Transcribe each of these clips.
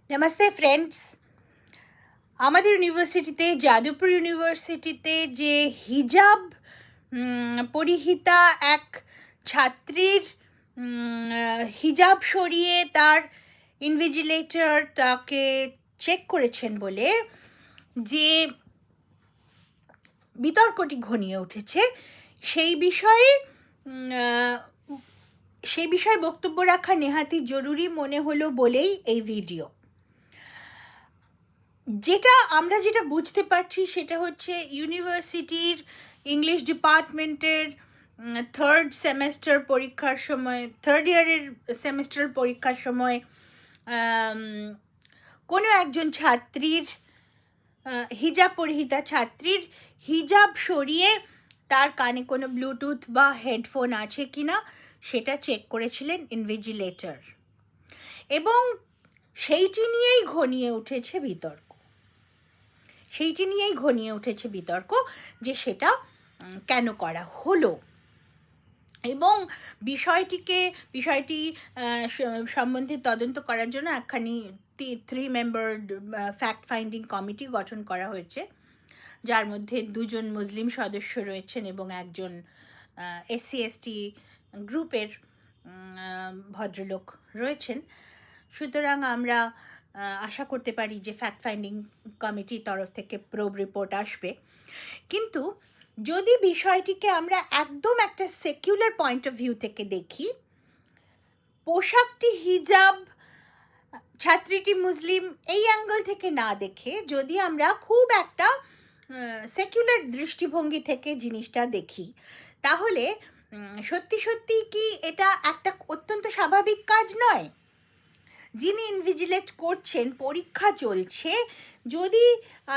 Namaste friends. আমাদের ইউনিভার্সিটিতে, যাদবপুর ইউনিভার্সিটিতে যে হিজাব পরিহিতা এক ছাত্রীর হিজাব সরিয়ে তার ইনভিজিলেটর তাকে চেক করেছেন বলে যে বিতর্কটি ঘনিয়ে উঠেছে, সেই বিষয়ে বক্তব্য রাখা নেহাতি জরুরি মনে হলো বলেই এই ভিডিও। আমরা যেটা বুঝতে পারছি সেটা হচ্ছে ইউনিভার্সিটির ইংলিশ ডিপার্টমেন্টের থার্ড ইয়ারের সেমেস্টার পরীক্ষার সময় কোনো একজন ছাত্রীর হিজাব পরিহিতা ছাত্রীর হিজাব সরিয়ে তার কানে কোনো ব্লুটুথ বা হেডফোন আছে কিনা সেটা চেক করেছিলেন ইনভিজিলেটর, এবং সেইটি নিয়েই ঘনিয়ে উঠেছে বিতর্ক যে সেটা কেন করা হলো, এবং বিষয়টি সম্বন্ধে তদন্ত করার জন্য একখানি 3 মেম্বার ফ্যাক্ট ফাইন্ডিং কমিটি গঠন করা হয়েছে, যার মধ্যে 2জন মুসলিম সদস্য রয়েছেন এবং একজন SC/ST গ্রুপের ভদ্রলোক রয়েছেন। সুতরাং আমরা আশা করতে পারি যে ফ্যাক্ট ফাইন্ডিং কমিটির তরফ থেকে প্রোব রিপোর্ট আসবে। কিন্তু যদি বিষয়টিকে আমরা একদম একটা সেকুলার পয়েন্ট অফ ভিউ থেকে দেখি, পোশাকটি হিজাব, ছাত্রীটি মুসলিম, এই অ্যাঙ্গেল থেকে না দেখে যদি আমরা খুব একটা সেকুলার দৃষ্টিভঙ্গি থেকে জিনিসটা দেখি, তাহলে সত্যি কি এটা একটা অত্যন্ত স্বাভাবিক কাজ নয়? যিনি ইনভিজিলেট করছেন, পরীক্ষা চলছে,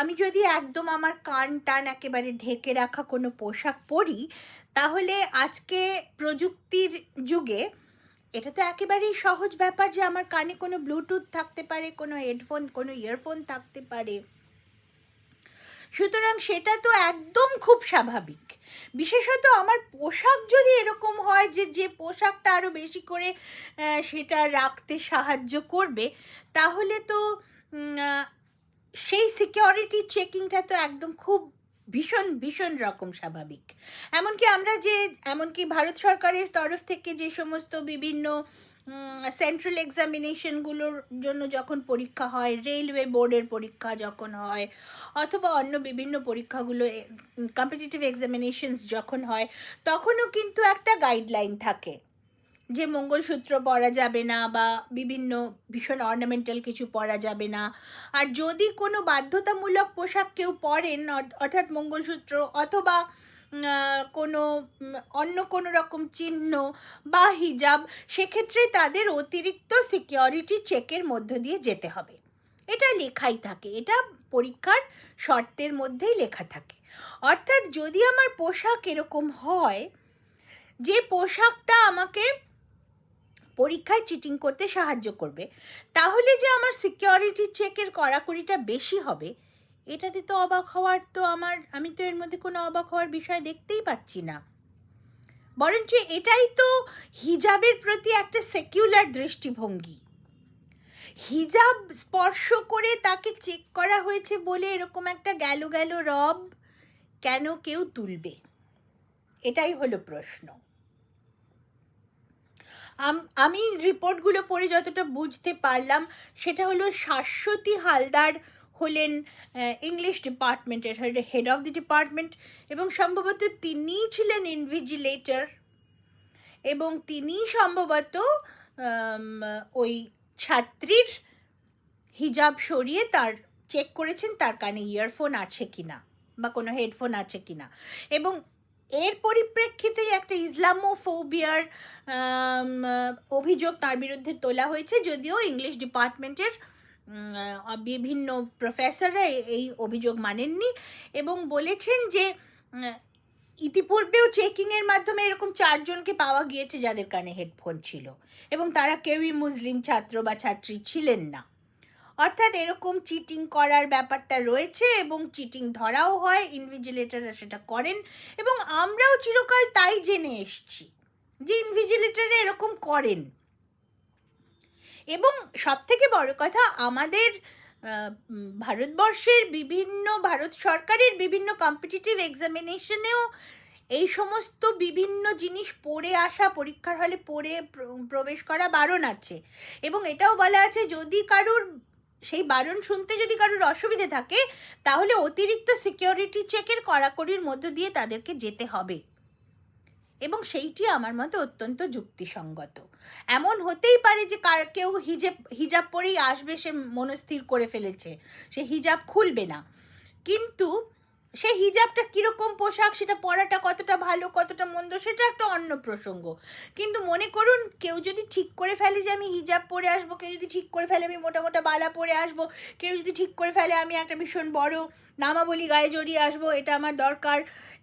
আমি যদি একদম আমার কান টান একেবারে ঢেকে রাখা কোনো পোশাক পরি, তাহলে আজকে প্রযুক্তির যুগে এটা তো একেবারেই সহজ ব্যাপার যে আমার কানে কোনো ব্লুটুথ থাকতে পারে, কোনো হেডফোন, কোনো ইয়ারফোন থাকতে পারে। সুতরাং সেটা তো একদম খুব স্বাভাবিক। বিশেষত আমার পোশাক যদি এরকম হয় যে পোশাকটা আরও বেশি করে সেটা রাখতে সাহায্য করবে, তাহলে তো সেই সিকিউরিটি চেকিংটা তো একদম খুব ভীষণ রকম স্বাভাবিক। এমনকি ভারত সরকারের তরফ থেকে যে সমস্ত বিভিন্ন সেন্ট্রাল এক্সামিনেশনগুলোর জন্য যখন পরীক্ষা হয়, রেলওয়ে বোর্ডের পরীক্ষা যখন হয়, অথবা অন্য বিভিন্ন পরীক্ষাগুলো, কম্পিটিটিভ এক্সামিনেশনস যখন হয়, তখনও কিন্তু একটা গাইডলাইন থাকে যে মঙ্গলসূত্র পরা যাবে না বা বিভিন্ন ভীষণ অর্নামেন্টাল কিছু পরা যাবে না। আর যদি কোনো বাধ্যতামূলক পোশাক কেউ পরেন, অর্থাৎ মঙ্গলসূত্র অথবা অন্য কোনো রকম চিহ্ন বা হিজাব, সেক্ষেত্রে তাদের অতিরিক্ত সিকিউরিটি চেকের মধ্য দিয়ে যেতে হবে। এটা লেখাই থাকে, এটা পরীক্ষার শর্তের মধ্যেই লেখা থাকে। অর্থাৎ যদি আমার পোশাক এরকম হয় যে পোশাকটা আমাকে পরীক্ষায় চিটিং করতে সাহায্য করবে, তাহলে যে আমার সিকিউরিটি চেকের কড়াকড়িটা বেশি হবে, এটাতে তো অবাক হওয়ার তো আমি তো এর মধ্যে কোনো অবাক হওয়ার বিষয় দেখতেই পাচ্ছি না। বরঞ্চ এটাই তো হিজাবের প্রতি একটা সেকুলার দৃষ্টিভঙ্গি। হিজাব স্পর্শ করে তাকে চেক করা হয়েছে বলে এরকম একটা গেল রব কেন কেউ তুলবে? এটাই হলো প্রশ্ন। আমি রিপোর্টগুলো পড়ে যতটা বুঝতে পারলাম সেটা হলো, শাশ্বতী হালদার হলেন ইংলিশ ডিপার্টমেন্টের হেড অফ দি ডিপার্টমেন্ট, এবং সম্ভবত তিনিই ছিলেন ইনভিজিলেটর, এবং তিনি সম্ভবত ওই ছাত্রীর হিজাব সরিয়ে তার চেক করেছেন তার কানে ইয়ারফোন আছে কিনা বা কোনো হেডফোন আছে কিনা। এবং এর পরিপ্রেক্ষিতেই একটা ইসলামোফোবিয়ার অভিযোগ তার বিরুদ্ধে তোলা হয়েছে, যদিও ইংলিশ ডিপার্টমেন্টের বিভিন্ন প্রফেসররা এই অভিযোগ মানেননি এবং বলেছেন যে ইতিপূর্বেও চেকিংয়ের মাধ্যমে এরকম 4 জনকে পাওয়া গিয়েছে যাদের কানে হেডফোন ছিল, এবং তারা কেউই মুসলিম ছাত্র বা ছাত্রী ছিলেন না। অর্থাৎ এরকম চিটিং করার ব্যাপারটা রয়েছে এবং চিটিং ধরাও হয়, ইনভিজিলেটররা সেটা করেন, এবং আমরাও চিরকাল তাই জেনে এসছি যে ইনভিজিলেটররা এরকম করেন। এবং সবথেকে বড় কথা, আমাদের ভারতবর্ষের ভারত সরকারের বিভিন্ন কম্পিটিটিভ এক্সামিনেশনেও এই সমস্ত বিভিন্ন জিনিস পড়ে আসা, পরীক্ষার হলে পড়ে প্রবেশ করা বারণ আছে। এবং এটাও বলা আছে, যদি কারুর সেই বারণ শুনতে যদি কারুর অসুবিধে থাকে, তাহলে অতিরিক্ত সিকিউরিটি চেকের কড়াকড়ির মধ্য দিয়ে তাদেরকে যেতে হবে। এবং সেইটি আমার মতে অত্যন্ত যুক্তিসঙ্গত। এমন হতেই পারে যে কেউ হিজাব পরেই আসবে, সে মনস্থির করে ফেলেছে সে হিজাব খুলবে না, কিন্তু সে হিজাবটা কীরকম পোশাক, সেটা পরাটা কতটা ভালো কতটা মন্দ সেটা একটা অন্য প্রসঙ্গ। কিন্তু মনে করুন কেউ যদি ঠিক করে ফেলে যে আমি হিজাব পরে আসবো, কেউ যদি ঠিক করে ফেলে আমি মোটা মোটা বালা পরে আসবো, কেউ যদি ঠিক করে ফেলে আমি একটা ভীষণ বড় নামাবলী গায়ে জড়িয়ে আসবো, এটা আমার দরকার,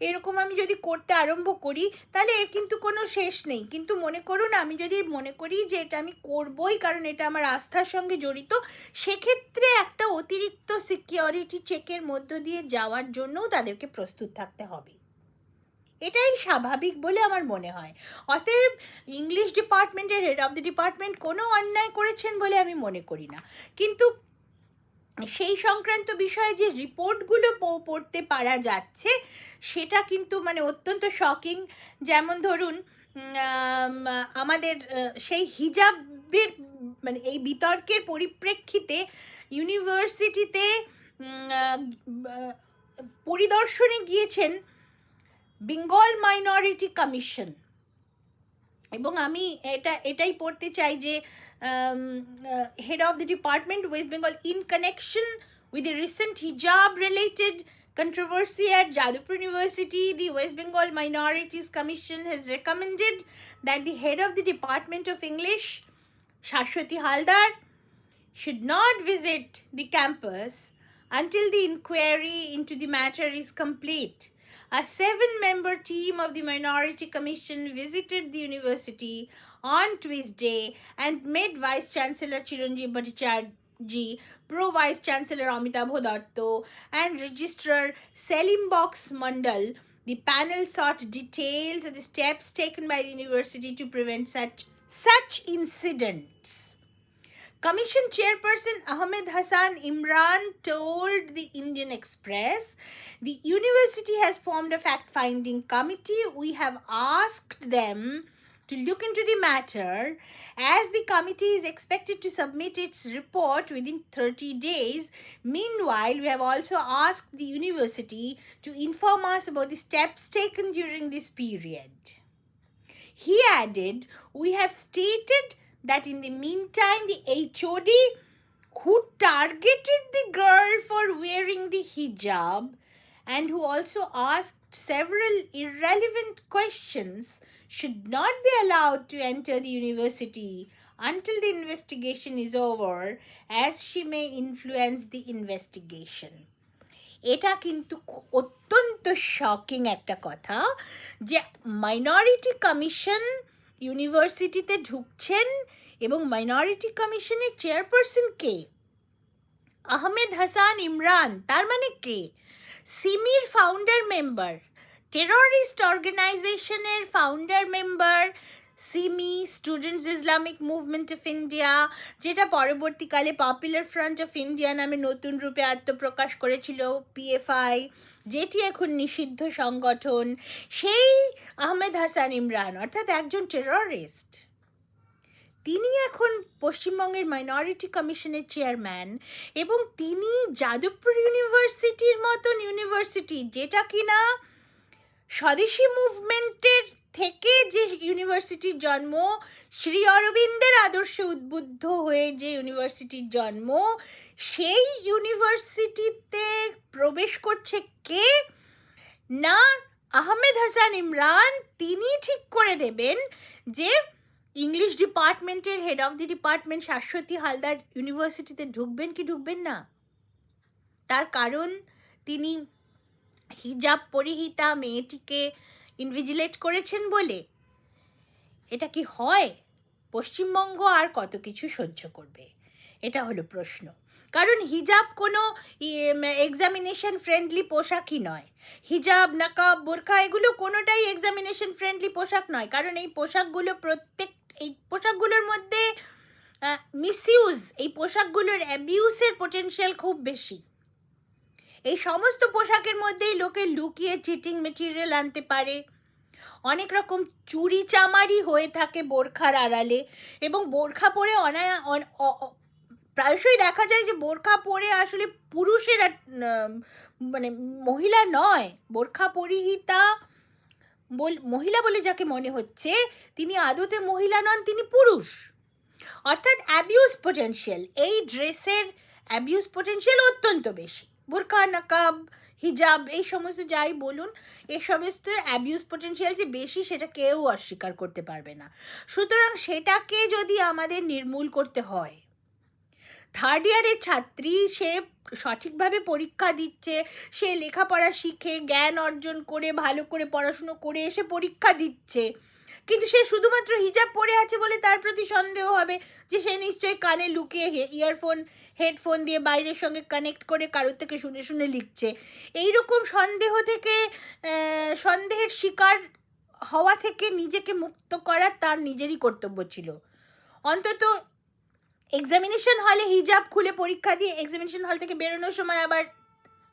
এরকম আমি যদি করতে আরম্ভ করি, তাহলে এর কিন্তু কোনো শেষ নেই। কিন্তু মনে করুন আমি যদি মনে করি যে এটা আমি করবই কারণ এটা আমার আস্থার সঙ্গে জড়িত, সেক্ষেত্রে একটা অতিরিক্ত সিকিউরিটি চেকের মধ্য দিয়ে যাওয়ার জন্যও তাদেরকে প্রস্তুত থাকতে হবে। এটাই স্বাভাবিক বলে আমার মনে হয়। অতএব ইংলিশ ডিপার্টমেন্টের হেড অফ দ্য ডিপার্টমেন্ট কোনো অন্যায় করেছেন বলে আমি মনে করি না। কিন্তু সেই সংক্রান্ত বিষয়ে যে রিপোর্টগুলো পড়তে পারা যাচ্ছে সেটা কিন্তু মানে অত্যন্ত শকিং। যেমন ধরুন আমাদের সেই হিজাবের মানে এই বিতর্কের পরিপ্রেক্ষিতে ইউনিভার্সিটিতে পরিদর্শনে গিয়েছেন বেঙ্গল মাইনরিটি কমিশন। এবং আমি এটাই পড়তে চাই যে head of the department, West Bengal, in connection with the recent hijab related controversy at Jadavpur University, the West Bengal Minorities Commission has recommended that the head of the Department of English, Shashwati Haldar, should not visit the campus until the inquiry into the matter is complete. A 7-member team of the Minority Commission visited the university on Tuesday and met Vice Chancellor Chiranjeev Bhattacharjee, Pro Vice Chancellor Amitabh Datto, and Registrar Selim Box Mandal. The panel sought details of the steps taken by the university to prevent such incidents. Commission Chairperson Ahmed Hassan Imran told the Indian Express, the university has formed a fact-finding committee. We have asked them to look into the matter, as the committee is expected to submit its report within 30 days. Meanwhile, we have also asked the university to inform us about the steps taken during this period. He added, we have stated that in the meantime, the HOD who targeted the girl for wearing the hijab and who also asked several irrelevant questions should not be allowed to enter the university until the investigation is over, as she may influence the investigation. এটা কিন্তু অত্যন্ত shocking একটা কথা যে minority commission ইউনিভার্সিটিতে ঢুকছেন এবং minority কমিশনের চেয়ারপারসন কে? আহমেদ হাসান ইমরান। তার মানে কে? সিমির ফাউন্ডার মেম্বার, টেররিস্ট অর্গানাইজেশনের founder member Simi, students Islamic movement of India, যেটা পরবর্তীকালে পপুলার ফ্রন্ট অফ ইন্ডিয়া নামে নতুন রূপে আত্মপ্রকাশ করেছিল, পিএফআই, যেটি এখন নিষিদ্ধ সংগঠন। সেই আহমেদ হাসান ইমরান অর্থাৎ একজন টেররিস্ট, তিনি এখন পশ্চিমবঙ্গের মাইনরিটি কমিশনের চেয়ারম্যান এবং তিনি যাদবপুর ইউনিভার্সিটির মতন ইউনিভার্সিটি, যেটা কিনা স্বদেশী মুভমেন্টের থেকে যে ইউনিভার্সিটির জন্ম, শ্রী অরবিন্দের আদর্শে উদ্বুদ্ধ হয়ে যে ইউনিভার্সিটির জন্ম, সেই ইউনিভার্সিটিতে প্রবেশ করছে কে? না আহমেদ হাসান ইমরান। তিনি ঠিক করে দেবেন যে ইংলিশ ডিপার্টমেন্টের head of the department Shashwati Haldar ইউনিভার্সিটিতে ঢুকবেন কি ঢুকবেন না। তার কারণ তিনি হিজাব পরিহিতা মেয়েটিকে ইনভিজিলেট করেছেন বলে। এটা কি হয়? পশ্চিমবঙ্গ আর কত কিছু সহ্য করবে? এটা হলো প্রশ্ন। কারণ হিজাব কোনো এক্সামিনেশন ফ্রেন্ডলি পোশাকই নয়। হিজাব, নাকাব, বোরখা এগুলো কোনোটাই এক্সামিনেশন ফ্রেন্ডলি পোশাক নয়। কারণ এই পোশাকগুলোর মধ্যে মিসইউজ, এই পোশাকগুলোর অ্যাবিউসের পোটেনশিয়াল খুব বেশি। এই সমস্ত পোশাকের মধ্যেই লোকে লুকিয়ে চিটিং মেটেরিয়াল আনতে পারে। অনেক রকম চুরি চামারি হয়ে থাকে বোরখার আড়ালে, এবং বোরখা পরে প্রায়শই দেখা যায় যে বোরখা পরে আসলে পুরুষেরা মানে মহিলা নয়, বোরখা পরিহিতা মহিলা বলে যাকে মনে হচ্ছে তিনি আদতে মহিলা নন, তিনি পুরুষ। অর্থাৎ অ্যাবিউজ পোটেনশিয়াল, এই ড্রেসের অ্যাবিউজ পোটেনশিয়াল অত্যন্ত বেশি। বোরখা, নাকাব, হিজাব, এই সমস্ত যাই বলুন, এই সমস্ত অ্যাবিউজ পোটেনশিয়াল যে বেশি সেটা কেউ অস্বীকার করতে পারবে না। সুতরাং সেটাকে যদি আমাদের নির্মূল করতে হয়, থার্ড ইয়ারের ছাত্রী সে সঠিকভাবে পরীক্ষা দিচ্ছে, সে লেখাপড়া শিখে জ্ঞান অর্জন করে ভালো করে পড়াশুনো করে এসে পরীক্ষা দিচ্ছে, কিন্তু সে শুধুমাত্র হিজাব পরে আছে বলে তার প্রতি সন্দেহ হবে যে সে নিশ্চয়ই কানে লুকিয়ে ইয়ারফোন হেডফোন দিয়ে বাইরের সঙ্গে কানেক্ট করে কারোর থেকে শুনে শুনে লিখছে। এই রকম সন্দেহ থেকে, সন্দেহের শিকার হওয়া থেকে নিজেকে মুক্ত করা তার নিজেরই কর্তব্য ছিল। অন্তত এক্সামিনেশন হলে হিজাব খুলে পরীক্ষা দিয়ে এক্সামিনেশন হল থেকে বেরোনোর সময় আবার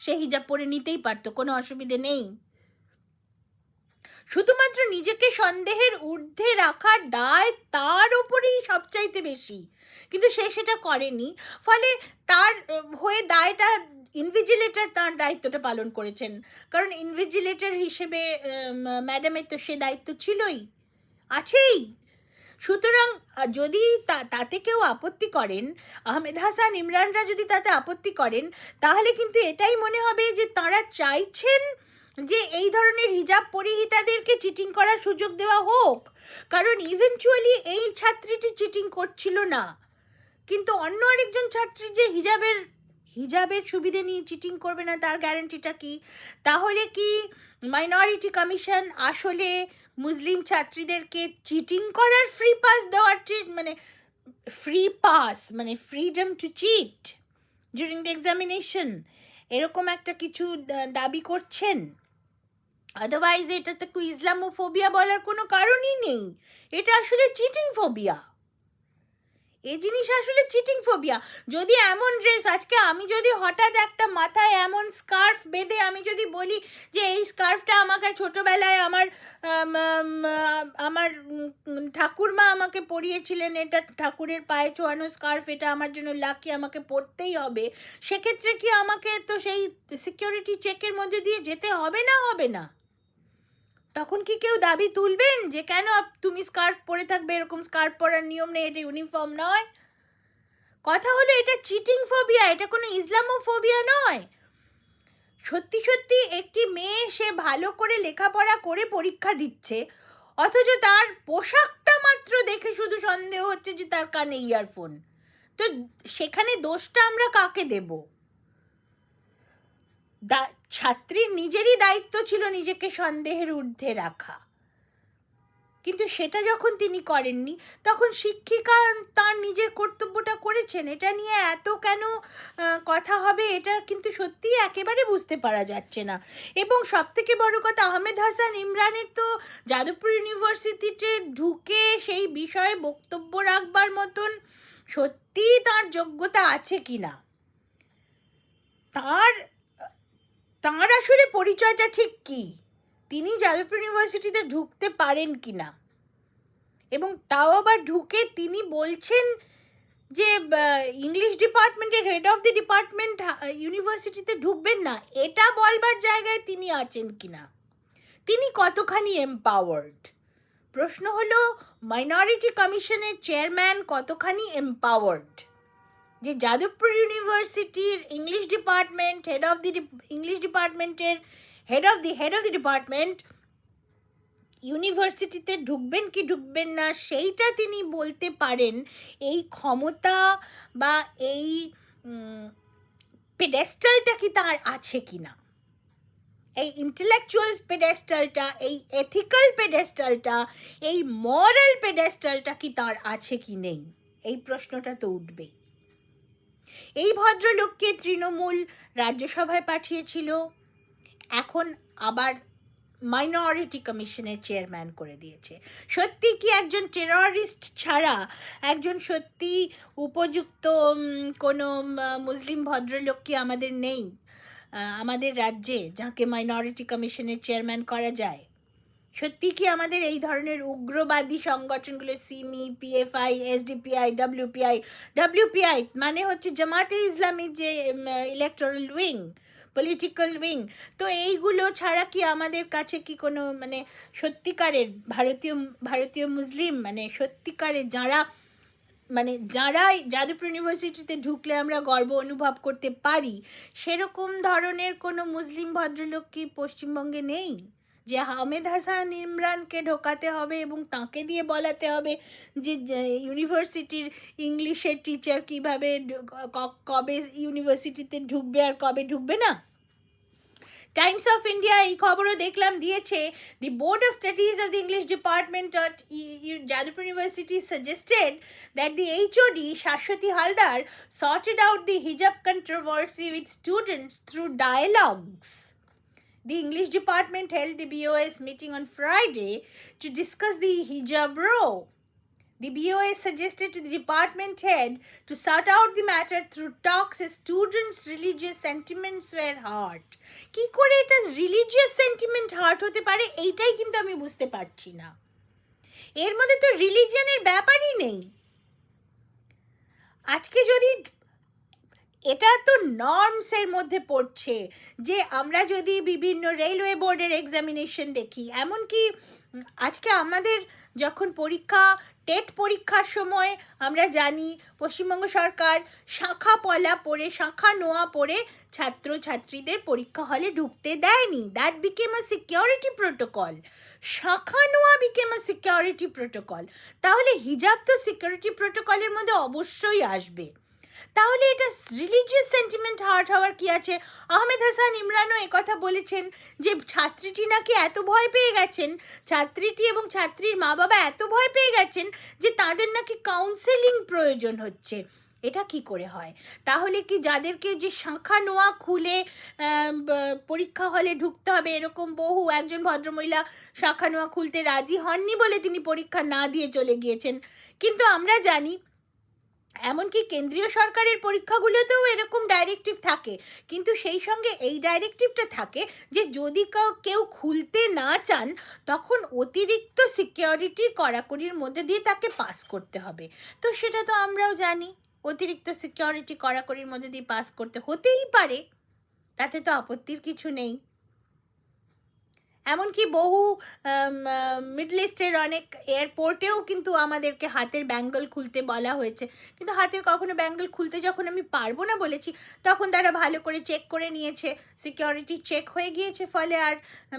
সে হিজাব পরে নিতেই পারতো, কোনো অসুবিধে নেই। শুধুমাত্র নিজেকে সন্দেহের ঊর্ধ্বে রাখার দায় তার উপরেই সবচাইতে বেশি, কিন্তু সে সেটা করেনি। ফলে তার হয়ে দায়টা ইনভিজিলেটর তার দায়িত্বটা পালন করেছেন, কারণ ইনভিজিলেটর হিসেবে ম্যাডামের তো সে দায়িত্ব ছিলই, আছেই। সুতরাং যদি তাতে কেউ আপত্তি করেন, আহমেদ হাসান ইমরানরা যদি তাতে আপত্তি করেন, তাহলে কিন্তু এটাই মনে হবে যে তারা চাইছেন যে এই ধরনের হিজাব পরিহিতাদেরকে চিটিং করার সুযোগ দেওয়া হোক, কারণ ইভেনচুয়ালি এই ছাত্রীটি চিটিং করছিল না, কিন্তু অন্য আরেকজন ছাত্রী যে হিজাবের সুবিধে নিয়ে চিটিং করবে না তার গ্যারান্টিটা কি? তাহলে কি মাইনরিটি কমিশন আসলে মুসলিম ছাত্রীদেরকে চিটিং করার ফ্রি পাস দেওয়ার, মানে freedom to cheat during the examination, এরকম একটা কিছু দাবি করছেন? আদারওয়াইজ এটাতে ইসলামোফোবিয়া বলার কোনো কারণই নেই, এটা আসলে চিটিং ফোবিয়া। এই জিনিস আসলে চিটিং ফোবিয়া। যদি এমন ড্রেস, আজকে আমি যদি হঠাৎ একটা মাথায় এমন স্কার্ফ বেঁধে আমি যদি বলি যে এই স্কার্ফটা আমাকে ছোটোবেলায় আমার ঠাকুরমা আমাকে পরিয়েছিলেন, এটা ঠাকুরের পায়ে ছোঁয়ানো স্কার্ফ, এটা আমার জন্য লাকি, আমাকে পরতেই হবে, সেক্ষেত্রে কি আমাকে তো সেই সিকিউরিটি চেকের মধ্যে দিয়ে যেতে হবে না? হবে না। তখন কি কেউ দাবি তুলবেন যে কেন তুমি স্কার্ফ পরে থাকবে? এরকম স্কার্ফ পরার নিয়ম নেই, এটা ইউনিফর্ম নয়। কথা হলো এটা চিটিং ফোবিয়া, এটা কোনো ইসলামোফোবিয়া নয়। সত্যি সত্যি একটি মেয়ে সে ভালো করে লেখাপড়া করে পরীক্ষা দিচ্ছে, অথচ তার পোশাকটা মাত্র দেখে শুধু সন্দেহ হচ্ছে যে তার কানে ইয়ারফোন, তো সেখানে দোষটা আমরা কাকে দেব? ছাত্রীর নিজেরই দায়িত্ব ছিল নিজেকে সন্দেহের ঊর্ধ্বে রাখা, কিন্তু সেটা যখন তিনি করেননি, তখন শিক্ষিকা তার নিজের কর্তব্যটা করেছেন। এটা নিয়ে এত কেন কথা হবে, এটা কিন্তু সত্যিই একেবারে বুঝতে পারা যাচ্ছে না। এবং সবথেকে বড় কথা, আহমেদ হাসান ইমরানের তো যাদবপুর ইউনিভার্সিটিতে ঢুকে সেই বিষয়ে বক্তব্য রাখবার মতন সত্যিই তার যোগ্যতা আছে কি না, তার আসলে পরিচয়টা ঠিক কি, তিনি যাদবপুর ইউনিভার্সিটিতে ঢুকতে পারেন কি না, এবং তাও আবার ঢুকে তিনি বলছেন যে ইংলিশ ডিপার্টমেন্টের হেড অফ দি ডিপার্টমেন্ট ইউনিভার্সিটিতে ঢুকবেন না, এটা বলবার জায়গায় তিনি আছেন কিনা, তিনি কতখানি এম্পাওয়ার্ড? প্রশ্ন হলো মাইনরিটি কমিশনের চেয়ারম্যান কতখানি এম্পাওয়ার্ড যে যাদবপুর ইউনিভার্সিটির English department head of the English ডিপার্টমেন্টের হেড অফ দি ডিপার্টমেন্ট ইউনিভার্সিটিতে ঢুকবেন কি ঢুকবেন না সেইটা তিনি বলতে পারেন, এই ক্ষমতা বা এই পেডেস্টালটা কি তার আছে কি না, এই ইন্টেলেকচুয়াল পেডেস্টালটা, এই এথিক্যাল পেডেস্টালটা, এই মরাল পেডেস্টালটা কি তার আছে কি নেই, এই প্রশ্নটা তো উঠবেই। এই ভদ্রলোককে তৃণমূল রাজ্যসভায় পাঠিয়েছিল, এখন আবার মাইনরিটি কমিশনের চেয়ারম্যান করে দিয়েছে। সত্যি কি একজন টেররিস্ট ছাড়া একজন সত্যি উপযুক্ত কোনো মুসলিম ভদ্রলোক কি আমাদের নেই আমাদের রাজ্যে, যাকে মাইনরিটি কমিশনের চেয়ারম্যান করা যায়? সত্যি কি আমাদের এই ধরনের উগ্রবাদী সংগঠনগুলো সিমি, পিএফআই, এসডিপিআই, ডব্লিউপিআই মানে হচ্ছে জামাতে ইসলামীর যে ইলেকটোরাল উইং, পলিটিক্যাল উইং, তো এইগুলো ছাড়া কি আমাদের কাছে কি কোনো মানে সত্যিকারের ভারতীয় মুসলিম মানে সত্যিকারের যারা যাদবপুর ইউনিভার্সিটিতে ঢুকলে আমরা গর্ব অনুভব করতে পারি, সেরকম ধরনের কোনো মুসলিম ভদ্রলোক কি পশ্চিমবঙ্গে নেই? যে হামেদ হাসান ইমরানকে ঢোকাতে হবে এবং তাকে দিয়ে বলাতে হবে যে ইউনিভার্সিটির ইংলিশের টিচার কীভাবে কবে ইউনিভার্সিটিতে ঢুকবে আর কবে ঢুকবে না। টাইমস অফ ইন্ডিয়া এই খবরও দেখলাম দিয়েছে, দি board of studies of the English department of Jadavpur university suggested that the HOD Shashwati Haldar sorted out the hijab controversy with students through dialogues. The English department held the BOS meeting on Friday to discuss the hijab row. The BOS suggested to the department head to sort out the matter through talks as students' religious sentiments were hurt. কি করে এটা religious sentiment heart হতে পারে এইটাই কিন্তু আমি বুঝতে পারছি না। এর মধ্যে তো রিলিজিয়নের ব্যাপারই নেই। আজকে যদি এটা তো নর্মসের মধ্যে পড়ছে যে আমরা যদি বিভিন্ন রেলওয়ে বোর্ডের এক্সামিনেশন দেখি, এমনকি আজকে আমাদের যখন টেট পরীক্ষার সময় আমরা জানি পশ্চিমবঙ্গ সরকার শাখা নোয়া পরে ছাত্রছাত্রীদের পরীক্ষা হলে ঢুকতে দেয়নি। That became a security protocol. শাখা নোয়া বিকেম আ সিকিউরিটি প্রোটোকল। তাহলে হিজাব তো সিকিউরিটি প্রোটোকলের মধ্যে অবশ্যই আসবে। তাহলে এটা রিলিজিয়াস সেন্টিমেন্ট হার্ট হওয়ার কি আছে? আহমেদ হাসান ইমরানও একথা বলেছেন যে ছাত্রীটি নাকি এত ভয় পেয়ে গেছেন, ছাত্রীটি এবং ছাত্রীর মা বাবা এত ভয় পেয়ে গেছেন যে তাদের নাকি কাউন্সেলিং প্রয়োজন হচ্ছে। এটা কি করে হয়? তাহলে কি যাদেরকে যে শাখা নোয়া খুলে পরীক্ষা হলে ঢুকতে হবে এরকম একজন ভদ্রমহিলা শাখা নোয়া খুলতে রাজি হননি বলে তিনি পরীক্ষা না দিয়ে চলে গিয়েছেন। কিন্তু আমরা জানি এমনকি কেন্দ্রীয় সরকারের পরীক্ষাগুলোতেও এরকম ডাইরেক্টিভ থাকে, কিন্তু সেই সঙ্গে এই ডাইরেক্টিভটা থাকে যে যদি কেউ খুলতে না চান তখন অতিরিক্ত সিকিউরিটি কড়াকড়ির মধ্যে দিয়ে তাকে পাস করতে হবে। তো সেটা তো আমরাও জানি, অতিরিক্ত সিকিউরিটি কড়াকড়ির মধ্যে দিয়ে পাস করতে হতেই পারে, তাতে তো আপত্তির কিছু নেই। এমনকি মিডল ইস্টের অনেক এয়ারপোর্টেও কিন্তু আমাদেরকে হাতের ব্যাঙ্গল খুলতে বলা হয়েছে, কিন্তু হাতের কখনো ব্যাঙ্গল খুলতে যখন আমি পারবো না বলেছি তখন তারা ভালো করে চেক করে নিয়েছে, সিকিউরিটি চেক হয়ে গিয়েছে, ফলে আর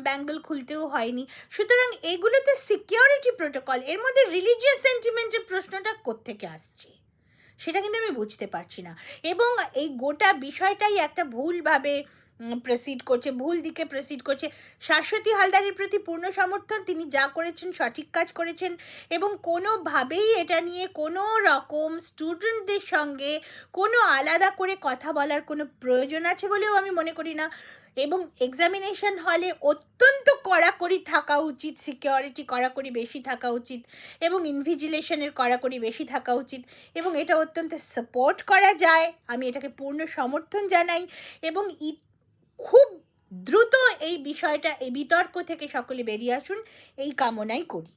ব্যাঙ্গল খুলতেও হয়নি। সুতরাং এগুলো তো সিকিউরিটি প্রোটোকল, এর মধ্যে রিলিজিয়াস সেন্টিমেন্টের প্রশ্নটা কোত্থেকে আসছে সেটা কিন্তু আমি বুঝতে পারছি না। এবং এই গোটা বিষয়টাই একটা ভুলভাবে ভুল দিকে প্রসিড করছে। শাশ্বতী হালদারের প্রতি পূর্ণ সমর্থন, তিনি যা করেছেন সঠিক কাজ করেছেন এবং কোনোভাবেই এটা নিয়ে কোনো রকম স্টুডেন্টদের সঙ্গে কোনো আলাদা করে কথা বলার কোনো প্রয়োজন আছে বলেও আমি মনে করি না। এবং এক্সামিনেশন হলে অত্যন্ত কড়াকড়ি থাকা উচিত, সিকিউরিটি কড়াকড়ি বেশি থাকা উচিত এবং ইনভিজিলেশনের কড়াকড়ি বেশি থাকা উচিত, এবং এটা অত্যন্ত সাপোর্ট করা যায়, আমি এটাকে পূর্ণ সমর্থন জানাই। এবং খুব দ্রুত এই বিষয়টা, এই বিতর্ক থেকে সকলে বেরিয়ে আসুন এই কামনাই করি।